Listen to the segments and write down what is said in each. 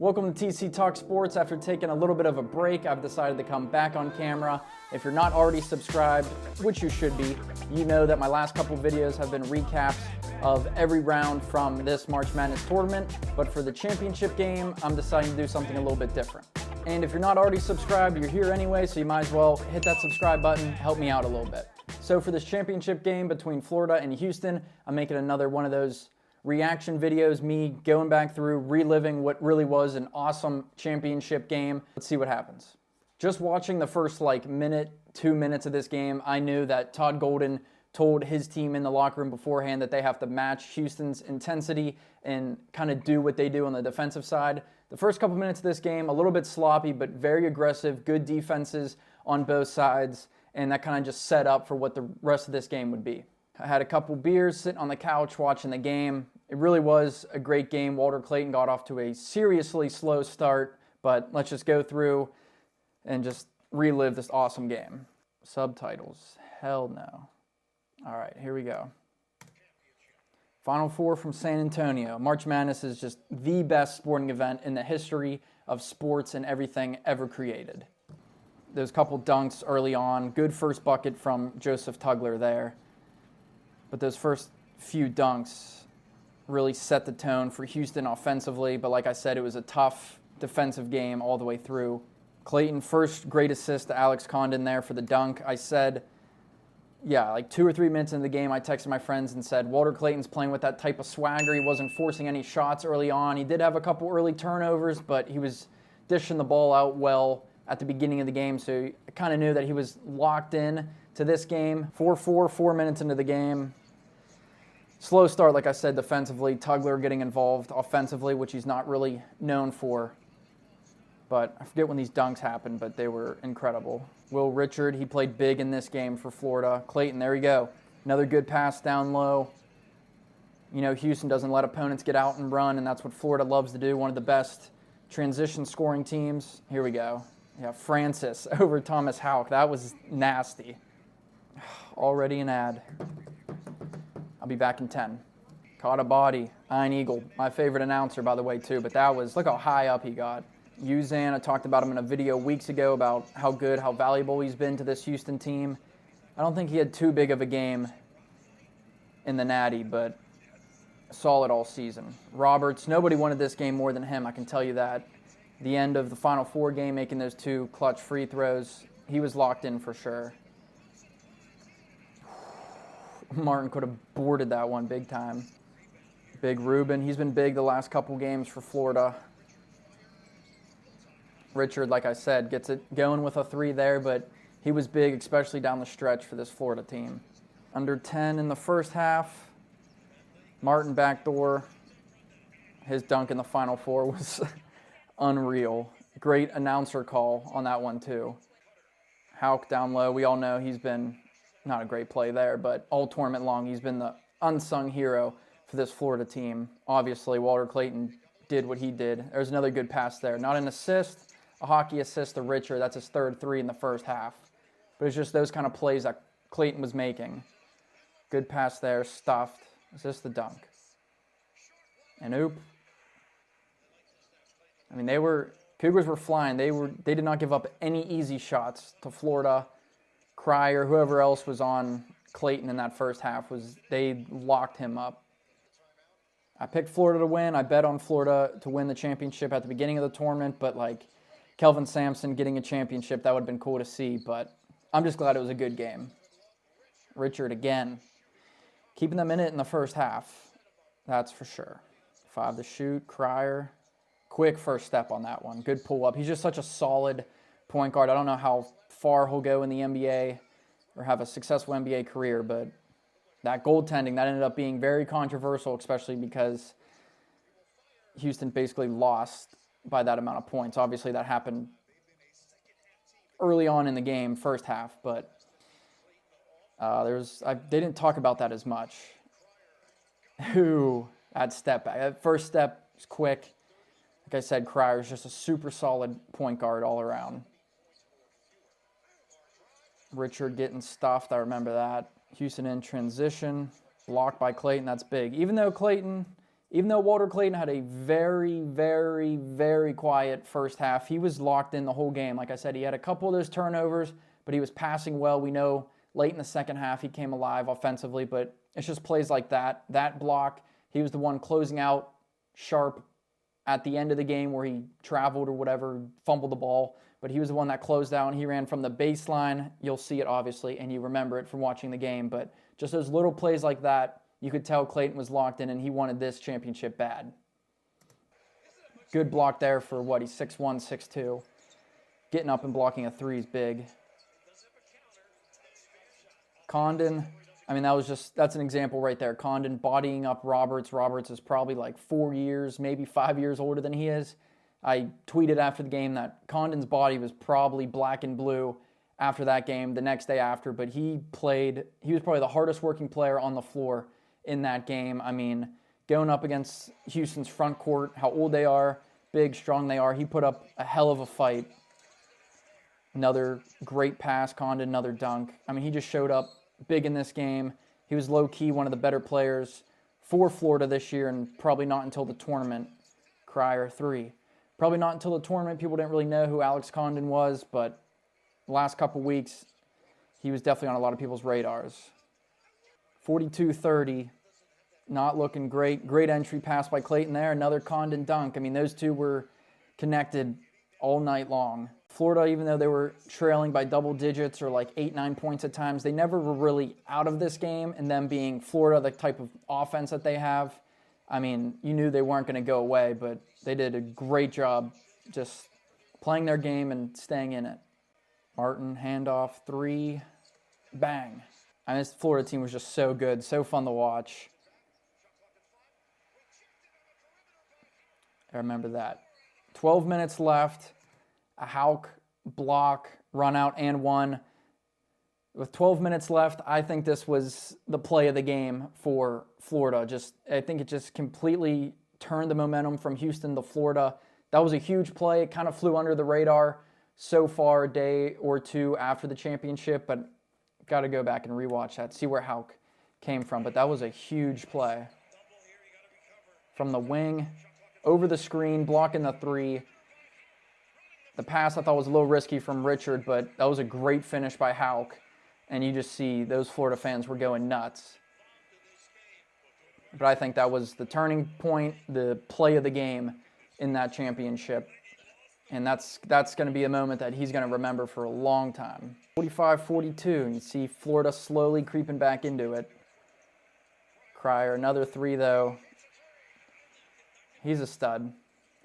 Welcome to TC Talk Sports. After taking a little bit of a break, I've decided to come back on camera. If you're not already subscribed, which you should be, you know that my last couple videos have been recaps of every round from this March Madness tournament, but for the championship game, I'm deciding to do something a little bit different. And if you're not already subscribed, you're here anyway, so you might as well hit that subscribe button, help me out a little bit. So for this championship game between Florida and Houston, I'm making another one of those reaction videos, me going back through, reliving what really was an awesome championship game. Let's see what happens. Just watching the first minute, 2 minutes of this game, I knew that Todd Golden told his team in the locker room beforehand that they have to match Houston's intensity and kind of do what they do on the defensive side. The first couple minutes of this game, a little bit sloppy, but very aggressive, good defenses on both sides, and that kind of just set up for what the rest of this game would be. I had a couple beers sitting on the couch watching the game. It really was a great game. Walter Clayton got off to a seriously slow start, but let's just go through and just relive this awesome game. Subtitles, hell no. All right, here we go. Final Four from San Antonio. March Madness is just the best sporting event in the history of sports and everything ever created. Those couple dunks early on, good first bucket from Joseph Tugler there. But those first few dunks really set the tone for Houston offensively. But like I said, it was a tough defensive game all the way through. Clayton, first great assist to Alex Condon there for the dunk. I said, 2 or 3 minutes into the game, I texted my friends and said, Walter Clayton's playing with that type of swagger. He wasn't forcing any shots early on. He did have a couple early turnovers, but he was dishing the ball out well at the beginning of the game. So I kind of knew that he was locked in to this game. 4-4, 4 minutes into the game. Slow start, like I said, defensively. Tugler getting involved offensively, which he's not really known for. But I forget when these dunks happened, but they were incredible. Will Richard, he played big in this game for Florida. Clayton, there we go. Another good pass down low. You know, Houston doesn't let opponents get out and run, and that's what Florida loves to do. One of the best transition scoring teams. Here we go. Yeah, Francis over Thomas Haugh. That was nasty. Already an ad. I'll be back in 10. Caught a body. Iron Eagle. My favorite announcer, by the way, too. But that was, look how high up he got. Uzan, I talked about him in a video weeks ago about how good, how valuable he's been to this Houston team. I don't think he had too big of a game in the Natty, but solid all season. Roberts, nobody wanted this game more than him, I can tell you that. The end of the Final Four game, making those 2 clutch free throws, he was locked in for sure. Martin could have boarded that one big time. Big Ruben, he's been big the last couple games for Florida. Richard, like I said, gets it going with a 3 there, but he was big, especially down the stretch for this Florida team. Under 10 in the first half. Martin backdoor. His dunk in the Final Four was unreal. Great announcer call on that one, too. Haugh down low. We all know he's been not a great play there, but all tournament long, he's been the unsung hero for this Florida team. Obviously, Walter Clayton did what he did. There's another good pass there. Not an assist, a hockey assist to Richard. That's his third 3 in the first half. But it's just those kind of plays that Clayton was making. Good pass there, stuffed. Is this the dunk? And oop. I mean, Cougars were flying. They did not give up any easy shots to Florida. Cryer, whoever else was on Clayton in that first half, they locked him up. I picked Florida to win. I bet on Florida to win the championship at the beginning of the tournament, but Kelvin Sampson getting a championship, that would have been cool to see, but I'm just glad it was a good game. Richard again, keeping them in it in the first half, that's for sure. 5 to shoot, Cryer, quick first step on that one, good pull up. He's just such a solid point guard. I don't know how far he'll go in the NBA or have a successful NBA career, but that goaltending, that ended up being very controversial, especially because Houston basically lost by that amount of points. Obviously, that happened early on in the game, first half, but they didn't talk about that as much. That step back. That first step was quick. Like I said, Cryer is just a super solid point guard all around. Richard getting stuffed, I remember that. Houston in transition, blocked by Clayton, that's big. Even though Clayton, Even though Walter Clayton had a very, very, very quiet first half, he was locked in the whole game. Like I said, he had a couple of those turnovers, but he was passing well. We know late in the second half he came alive offensively, but it's just plays like that. That block, he was the one closing out sharp at the end of the game where he traveled or whatever, fumbled the ball, but he was the one that closed out, and he ran from the baseline. You'll see it, obviously, and you remember it from watching the game, but just those little plays like that, you could tell Clayton was locked in and he wanted this championship bad. Good block there for what? He's 6'1", 6'2". Getting up and blocking a three is big. Condon, I mean, that's an example right there. Condon bodying up Roberts. Roberts is probably like 4 years, maybe 5 years older than he is. I tweeted after the game that Condon's body was probably black and blue after that game, the next day after, but he was probably the hardest working player on the floor in that game. I mean, going up against Houston's front court, how old they are, big, strong they are, he put up a hell of a fight. Another great pass, Condon, another dunk. I mean, he just showed up big in this game. He was low-key one of the better players for Florida this year, and probably not until the tournament. Cryer, three. Probably not until the tournament. People didn't really know who Alex Condon was, but the last couple weeks, he was definitely on a lot of people's radars. 42-30, not looking great. Great entry pass by Clayton there. Another Condon dunk. I mean, those two were connected all night long. Florida, even though they were trailing by double digits or like 8, 9 points at times, they never were really out of this game. And them being Florida, the type of offense that they have, I mean, you knew they weren't going to go away, but they did a great job just playing their game and staying in it. Martin, handoff, three, bang. I mean, this Florida team was just so good, so fun to watch. I remember that. 12 minutes left, a Haugh block, run out, and one. With 12 minutes left, I think this was the play of the game for Florida. I think it just completely turned the momentum from Houston to Florida. That was a huge play. It kind of flew under the radar so far, a day or two after the championship, but got to go back and rewatch that, see where Haugh came from. But that was a huge play. From the wing, over the screen, blocking the three. The pass I thought was a little risky from Richard, but that was a great finish by Haugh. And you just see those Florida fans were going nuts. But I think that was the turning point, the play of the game in that championship. And that's going to be a moment that he's going to remember for a long time. 45-42, you see Florida slowly creeping back into it. Cryer, another three though. He's a stud.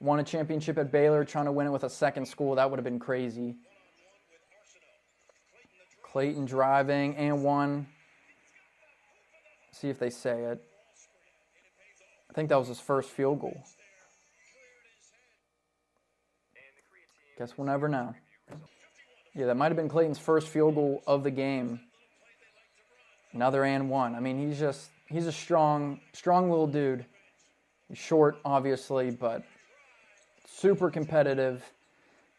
Won a championship at Baylor, trying to win it with a second school. That would have been crazy. Clayton driving, and one. See if they say it. I think that was his first field goal. Guess we'll never know. Yeah, that might have been Clayton's first field goal of the game. Another and one. I mean, he's a strong little dude. He's short, obviously, but super competitive.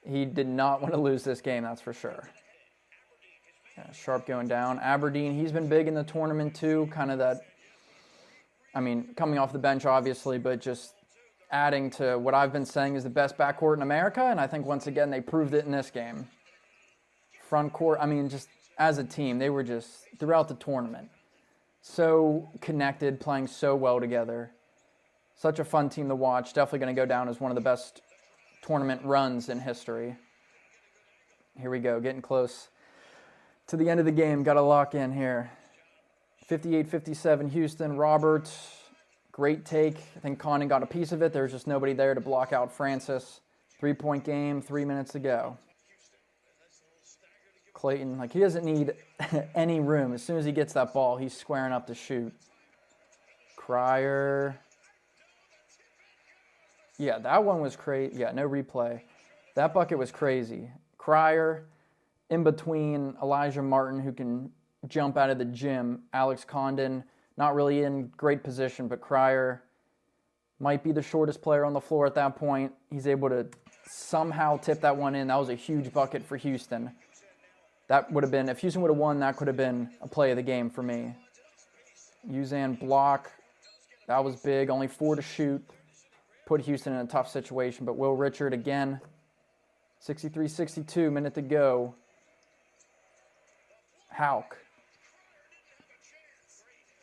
He did not want to lose this game, that's for sure. Yeah, Sharp going down. Aberdeen, he's been big in the tournament too. Kind of that, I mean, coming off the bench, obviously, but just adding to what I've been saying is the best backcourt in America, and I think once again they proved it in this game. Front court, I mean, just as a team, they were just, throughout the tournament, so connected, playing so well together. Such a fun team to watch. Definitely going to go down as one of the best tournament runs in history. Here we go, getting close to the end of the game. Got to lock in here. 58-57 Houston. Roberts, great take. I think Condon got a piece of it. There's just nobody there to block out Francis. 3-point game, 3 minutes to go. Clayton, like, he doesn't need any room. As soon as he gets that ball, he's squaring up to shoot. Cryer. Yeah, that one was crazy. Yeah, no replay. That bucket was crazy. Cryer in between Elijah Martin, who can jump out of the gym. Alex Condon, not really in great position, but Cryer might be the shortest player on the floor at that point. He's able to somehow tip that one in. That was a huge bucket for Houston. That would have been, if Houston would have won, that could have been a play of the game for me. Uzan block. That was big. Only 4 to shoot. Put Houston in a tough situation. But Will Richard again. 63-62, minute to go. Haugh.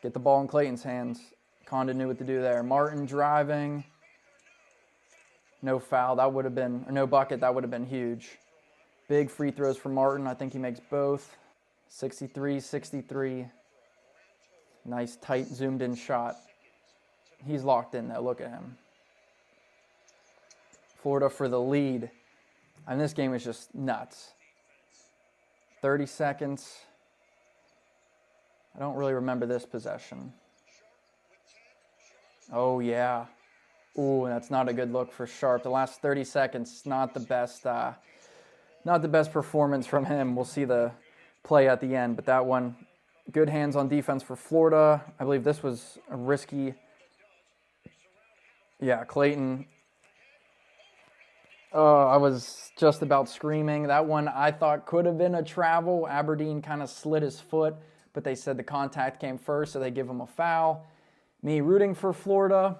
Get the ball in Clayton's hands. Condon knew what to do there. Martin driving. No foul. That would have been, or no bucket. That would have been huge. Big free throws for Martin. I think he makes both. 63-63. Nice, tight, zoomed-in shot. He's locked in, though. Look at him. Florida for the lead. And this game is just nuts. 30 seconds. I don't really remember this possession. Oh, yeah. Ooh, that's not a good look for Sharp. The last 30 seconds, not the best performance from him. We'll see the play at the end, but that one, good hands on defense for Florida. I believe this was a risky. Yeah, Clayton. Oh, I was just about screaming. That one I thought could have been a travel. Aberdeen kind of slid his foot, but they said the contact came first, so they give him a foul. Me rooting for Florida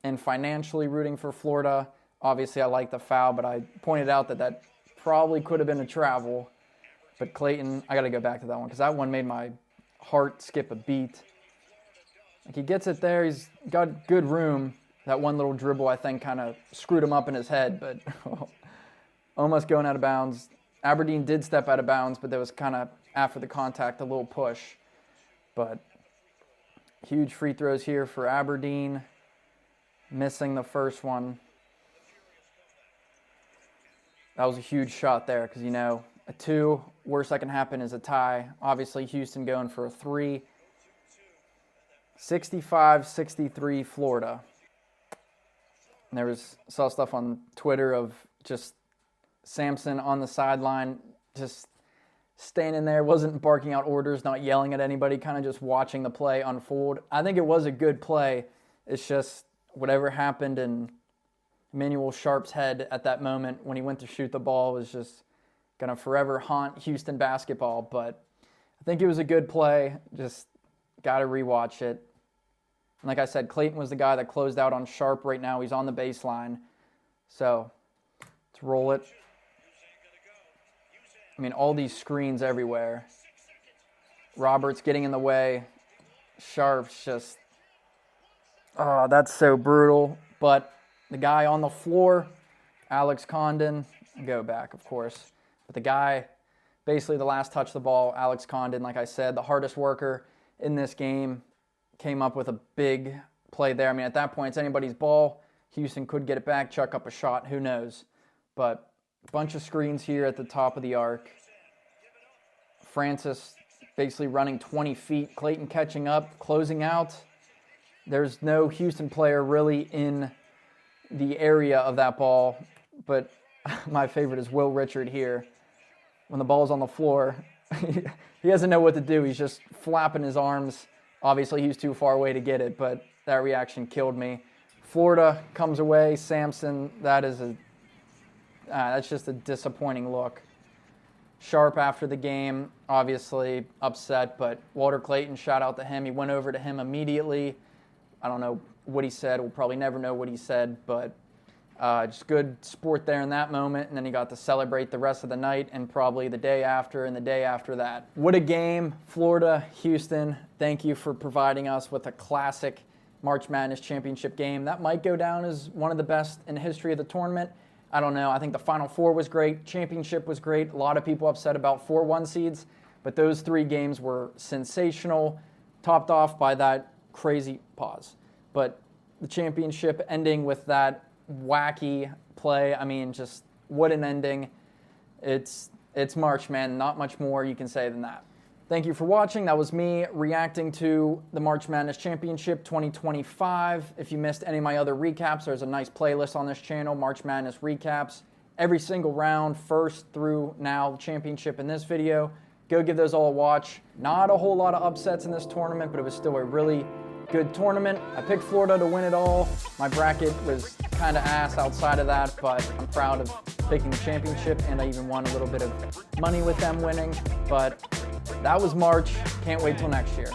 and financially rooting for Florida. Obviously, I like the foul, but I pointed out that probably could have been a travel. But Clayton, I got to go back to that one because that one made my heart skip a beat. Like, he gets it there. He's got good room. That one little dribble, I think, kind of screwed him up in his head, but almost going out of bounds. Aberdeen did step out of bounds, but there was kind of, after the contact, a little push. But huge free throws here for Aberdeen. Missing the first one. That was a huge shot there because, you know, a 2, worst that can happen is a tie. Obviously, Houston going for a 3. 65-63 Florida. And there was, saw stuff on Twitter of just Sampson on the sideline, just standing there, wasn't barking out orders, not yelling at anybody, kind of just watching the play unfold. I think it was a good play. It's just whatever happened in Emmanuel Sharp's head at that moment when he went to shoot the ball was just going to forever haunt Houston basketball. But I think it was a good play. Just got to rewatch it. And like I said, Clayton was the guy that closed out on Sharp right now. He's on the baseline. So let's roll it. I mean, all these screens everywhere. Roberts getting in the way. Sharp's just, oh, that's so brutal. But the guy on the floor, Alex Condon, go back, of course. But the guy, basically the last touch of the ball, Alex Condon, like I said, the hardest worker in this game, came up with a big play there. I mean, at that point, it's anybody's ball. Houston could get it back, chuck up a shot, who knows. But a bunch of screens here at the top of the arc. Francis basically running 20 feet. Clayton catching up, closing out. There's no Houston player really in the area of that ball. But my favorite is Will Richard here. When the ball's on the floor, he doesn't know what to do. He's just flapping his arms. Obviously, he was too far away to get it, but that reaction killed me. Florida comes away. Sampson, that's just a disappointing look. Sharp after the game, obviously upset, but Walter Clayton, shout out to him. He went over to him immediately. I don't know what he said. We'll probably never know what he said, but just good sport there in that moment. And then he got to celebrate the rest of the night and probably the day after and the day after that. What a game. Florida, Houston, thank you for providing us with a classic March Madness championship game. That might go down as one of the best in the history of the tournament. I don't know. I think the Final Four was great. Championship was great. A lot of people upset about 4 1 seeds, but those 3 games were sensational, topped off by that crazy pause. But the championship ending with that wacky play, I mean, just what an ending. It's March, man. Not much more you can say than that. Thank you for watching. That was me reacting to the March Madness Championship 2025. If you missed any of my other recaps, there's a nice playlist on this channel, March Madness Recaps. Every single round, first through now, the championship in this video. Go give those all a watch. Not a whole lot of upsets in this tournament, but it was still a really good tournament. I picked Florida to win it all. My bracket was kind of ass outside of that, but I'm proud of picking the championship, and I even won a little bit of money with them winning. But that was March. Can't wait till next year.